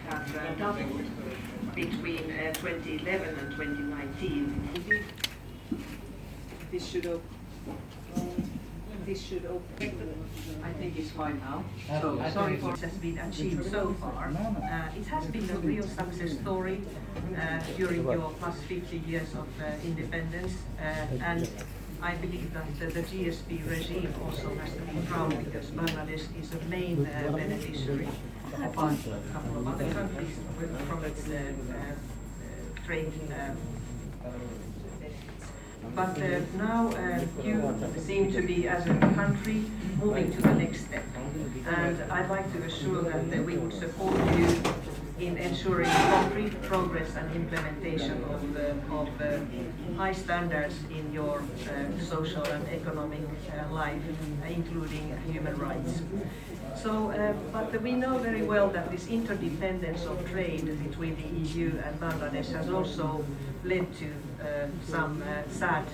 have doubled between 2011 and 2019. This should open. I think it's fine now. So sorry for what has been achieved so far. It has been a real success story during your plus 50 years of independence, and I believe that the GSP regime also has to be proud because Bangladesh is a main beneficiary, apart from a couple of other countries from its trade. But now you seem to be, as a country, moving to the next step. And I'd like to assure that we would support you in ensuring concrete progress and implementation of high standards in your social and economic life, including human rights. So, but we know very well that this interdependence of trade between the EU and Bangladesh has also led to some sad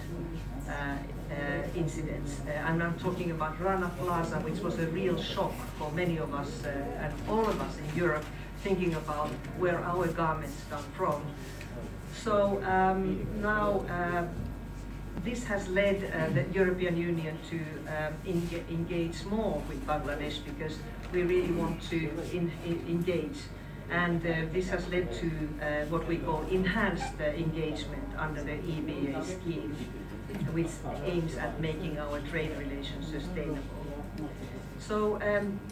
incidents. I'm not talking about Rana Plaza, which was a real shock for many of us and all of us in Europe, thinking about where our garments come from. So now this has led the European Union to engage more with Bangladesh because we really want to engage. And this has led to what we call enhanced engagement under the EBA scheme, which aims at making our trade relations sustainable. So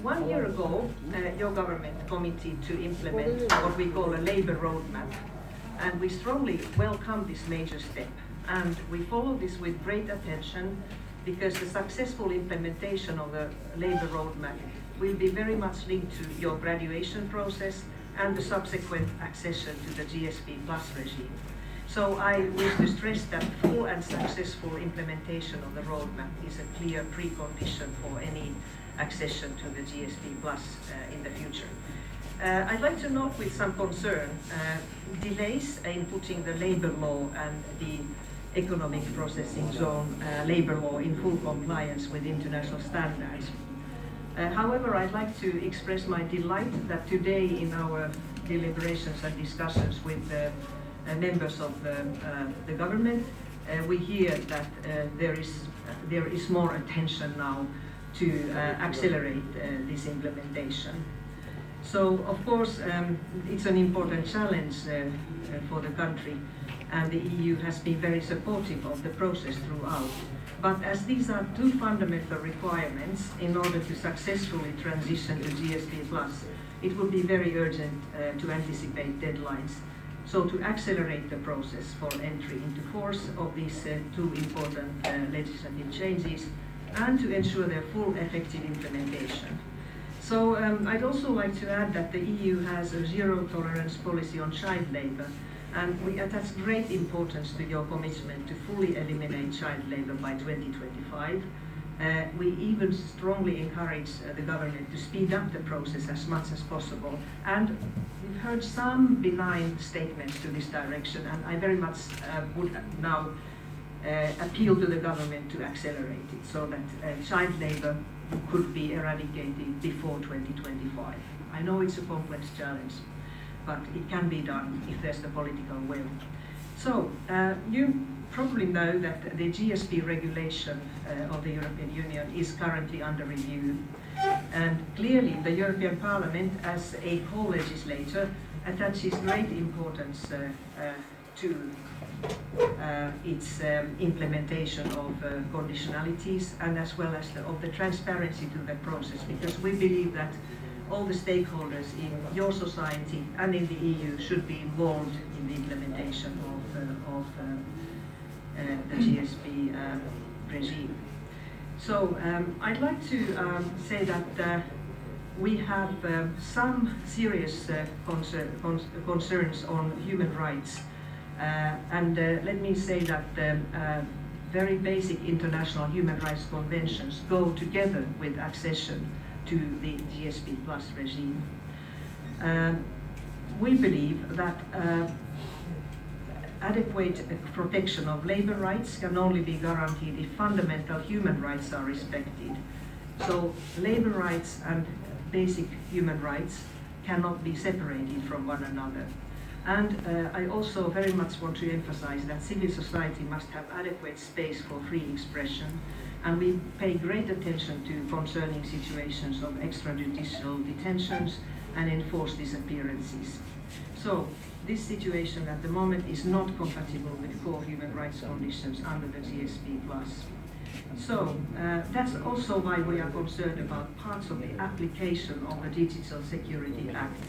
1 year ago, your government committed to implement what we call a labor roadmap, and we strongly welcome this major step. And we follow this with great attention because the successful implementation of the labor roadmap will be very much linked to your graduation process and the subsequent accession to the GSP Plus regime. So I wish to stress that full and successful implementation of the roadmap is a clear precondition for any accession to the GSP Plus in the future. I'd like to note with some concern delays in putting the labor law and the economic processing zone labor law in full compliance with international standards. However, I'd like to express my delight that today in our deliberations and discussions with members of the government, we hear that there is more attention now to accelerate this implementation. So, of course, it's an important challenge for the country, and the EU has been very supportive of the process throughout. But as these are two fundamental requirements in order to successfully transition to GSP+, it will be very urgent to anticipate deadlines. So to accelerate the process for entry into force of these two important legislative changes and to ensure their full effective implementation. So I'd also like to add that the EU has a zero-tolerance policy on child labor, and we attach great importance to your commitment to fully eliminate child labor by 2025. We even strongly encourage the government to speed up the process as much as possible. And we've heard some benign statements to this direction, and I very much would now appeal to the government to accelerate it so that child labor could be eradicated before 2025. I know it's a complex challenge, but it can be done if there's the political will. So, you probably know that the GSP regulation of the European Union is currently under review. And clearly, the European Parliament, as a co-legislator, attaches great importance to its implementation of conditionalities and as well as of the transparency to the process, because we believe that all the stakeholders in your society and in the EU should be involved in the implementation of the GSP regime. So I'd like to say that we have some serious concerns on human rights. And let me say that very basic international human rights conventions go together with accession to the GSP Plus regime. We believe that adequate protection of labor rights can only be guaranteed if fundamental human rights are respected. So labor rights and basic human rights cannot be separated from one another. And I also very much want to emphasize that civil society must have adequate space for free expression, and we pay great attention to concerning situations of extrajudicial detentions and enforced disappearances. So this situation at the moment is not compatible with core human rights conditions under the GSP+. So that's also why we are concerned about parts of the application of the Digital Security Act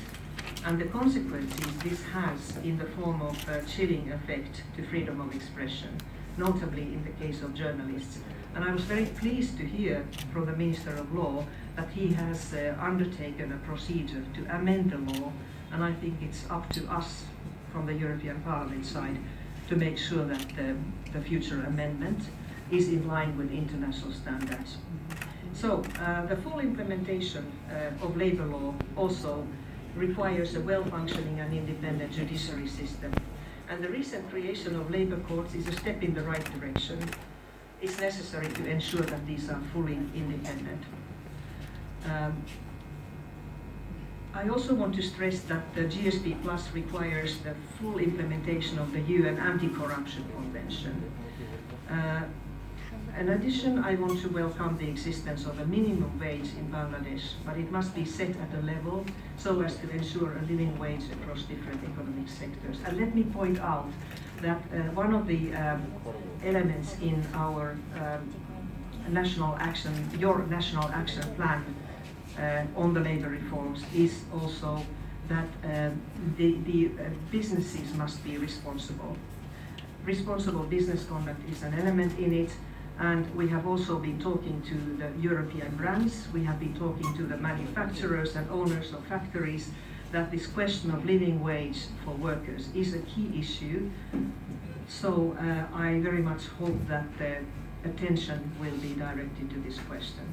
and the consequences this has in the form of a chilling effect to freedom of expression, notably in the case of journalists. And I was very pleased to hear from the Minister of Law that he has undertaken a procedure to amend the law, and I think it's up to us from the European Parliament side to make sure that the future amendment is in line with international standards. So the full implementation of labour law also requires a well-functioning and independent judiciary system. And the recent creation of labour courts is a step in the right direction. It's necessary to ensure that these are fully independent. I also want to stress that the GSP Plus requires the full implementation of the UN Anti-Corruption Convention. In addition, I want to welcome the existence of a minimum wage in Bangladesh, but it must be set at a level so as to ensure a living wage across different economic sectors. And let me point out that one of the elements in our national action, your national action plan on the labor reforms is also that the businesses must be responsible. Responsible business conduct is an element in it, and we have also been talking to the European brands, we have been talking to the manufacturers and owners of factories, that this question of living wage for workers is a key issue. So I very much hope that the attention will be directed to this question.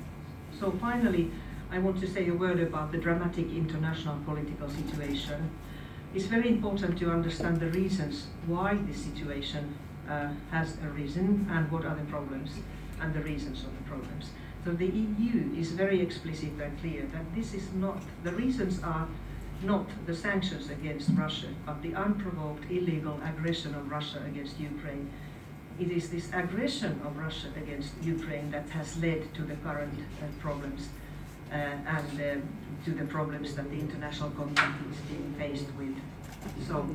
So finally, I want to say a word about the dramatic international political situation. It's very important to understand the reasons why this situation has arisen and what are the problems and the reasons of the problems. So the EU is very explicit and clear that this is not, the reasons are not the sanctions against Russia, but the unprovoked illegal aggression of Russia against Ukraine. It is this aggression of Russia against Ukraine that has led to the current problems and to the problems that the international community is being faced with. So,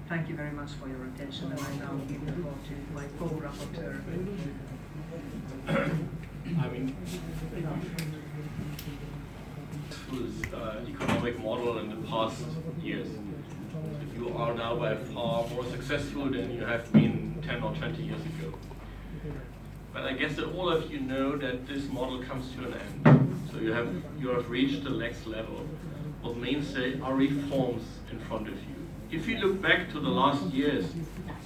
thank you very much for your attention, and I now give the floor to my co-rapporteur. I mean, whose economic model in the past years. You are now by far more successful than you have been 10 or 20 years ago. But I guess that all of you know that this model comes to an end. So you have reached the next level. What means there are reforms in front of you. If you look back to the last years,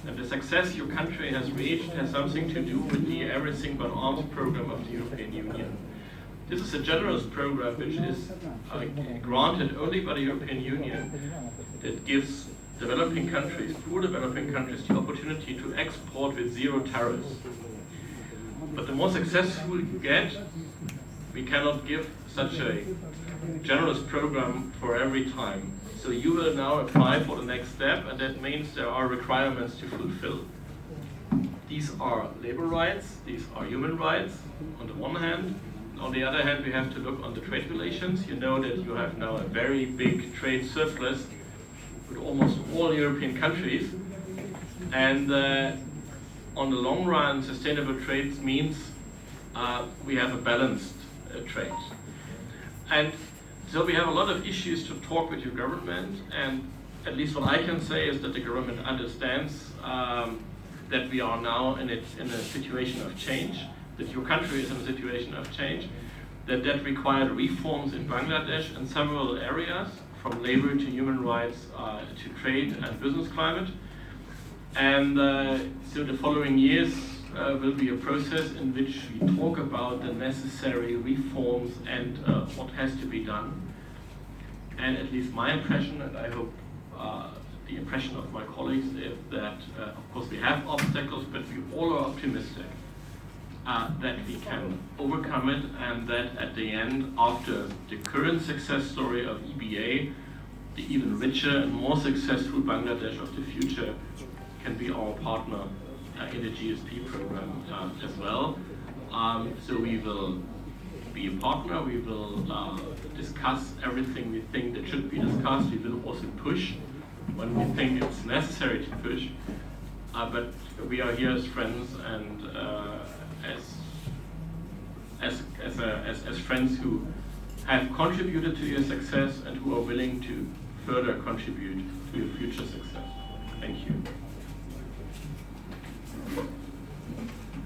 and the success your country has reached has something to do with the Everything But Arms program of the European Union. This is a generous program which is granted only by the European Union that gives developing countries, poor developing countries, the opportunity to export with zero tariffs. But the more successful you get, we cannot give such a generous program for every time. So you will now apply for the next step, and that means there are requirements to fulfill. These are labor rights, these are human rights on the one hand. On the other hand, we have to look on the trade relations. You know that you have now a very big trade surplus with almost all European countries. And on the long run, sustainable trade means we have a balanced trade. And so we have a lot of issues to talk with your government, and at least what I can say is that the government understands that we are now in a situation of change, that your country is in a situation of change, that required reforms in Bangladesh in several areas, from labor to human rights to trade and business climate. And so the following years will be a process in which we talk about the necessary reforms and what has to be done. And at least my impression, and I hope the impression of my colleagues, is that of course we have obstacles, but we all are optimistic that we can overcome it, and that at the end, after the current success story of EBA, the even richer and more successful Bangladesh of the future can be our partner in the GSP program as well. So we will be a partner, we will discuss everything we think that should be discussed, we will also push when we think it's necessary to push, but we are here as friends and as friends who have contributed to your success and who are willing to further contribute to your future success. Thank you.